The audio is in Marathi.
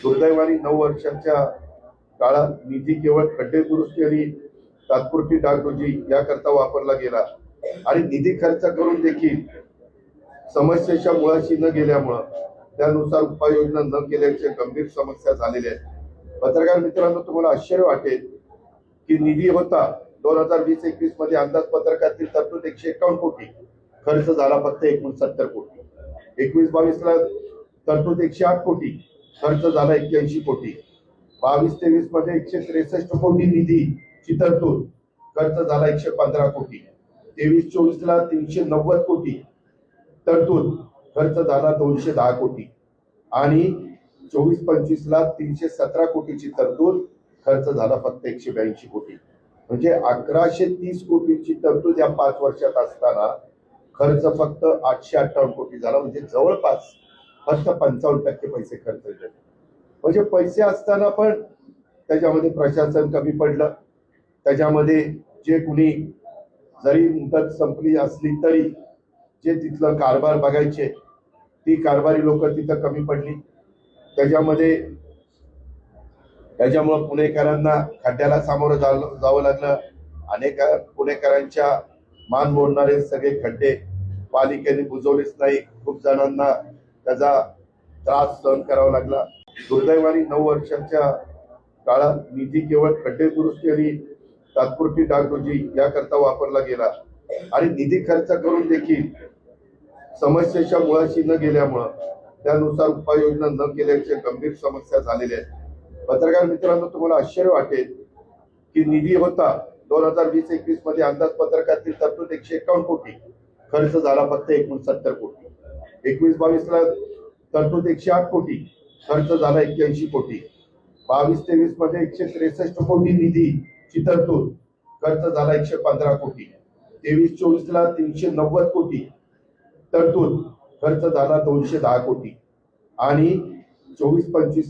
दुर्दैवाने 9 वर्षाच्या काळात निधी केवळ खड्डे दुरुस्ती आणि तात्पुरती डागडुजी याकरता वापरला गेला आणि निधी खर्च करून देखील समस्येच्या मुळाशी न गेल्यामुळं त्यानुसार उपाययोजना न केल्याच्या गंभीर समस्या झालेल्या आहेत। पत्रकार मित्रांनो, तुम्हाला आश्चर्य वाटेल की निधी होता 2020-21 मध्ये अंदाजपत्रकातील तरतूद 151 कोटी, खर्च झाला फक्त 69 कोटी। 21-22 ला तरतूद 108 कोटी, खर्च झाला 81 कोटी। 22-23 मध्ये 163 कोटी निधीची तरतूद, खर्च झाला 115 कोटी। 23-24 ला 390 कोटी तरतूद, खर्च झाला 210 कोटी आणि 24-25 ला 317 कोटीची तरतूद, खर्च झाला फक्त 182 कोटी। म्हणजे 1130 कोटीची तरतूद या 5 वर्षात असताना खर्च फक्त 858 कोटी झाला। म्हणजे जवळपास फक्त 55% पैसे खर्च झाले। म्हणजे पैसे असताना पण त्याच्यामध्ये प्रशासन कमी पडलं, त्याच्यामध्ये जे कुणी जरी मुदत संपली असली तरी जे तिथलं कारभार बघायचे ती कारभारी लोक तिथं कमी पडली। त्याच्यामुळे पुणेकरांना खड्ड्याला सामोरं जावं लागलं। अनेक पुणेकरांच्या मान मोडणारे सगळे खड्डे पालिकेने बुजवलेच नाही, खूप जणांना त्याचा त्रास सहन करावा लागला। दुर्दैवाने 9 वर्षाच्या काळात निधी केवळ खड्डे दुरुस्ती आणि तात्पुरती डागडुजी याकरता वापरला गेला आणि निधी खर्च करून देखील समस्येच्या मुळाशी न गेल्यामुळं त्यानुसार उपाययोजना न केल्याच्या गंभीर समस्या झालेल्या आहेत। पत्रकार मित्रांनो, तुम्हाला आश्चर्य वाटेल की निधी होता 2020-21 मध्ये अंदाजपत्रकातील तरतूद 151 कोटी, खर्च झाला फक्त 69 कोटी। 21-22 ला तरतूद 108 कोटी, खर्च झाला 81 कोटी। 22-23 मध्ये 163 कोटी निधीची तरतूद, खर्च झाला 115 कोटी। 23-24 ला 390 कोटी तरतूद, खर्च झाला 210 कोटी आणि 24-25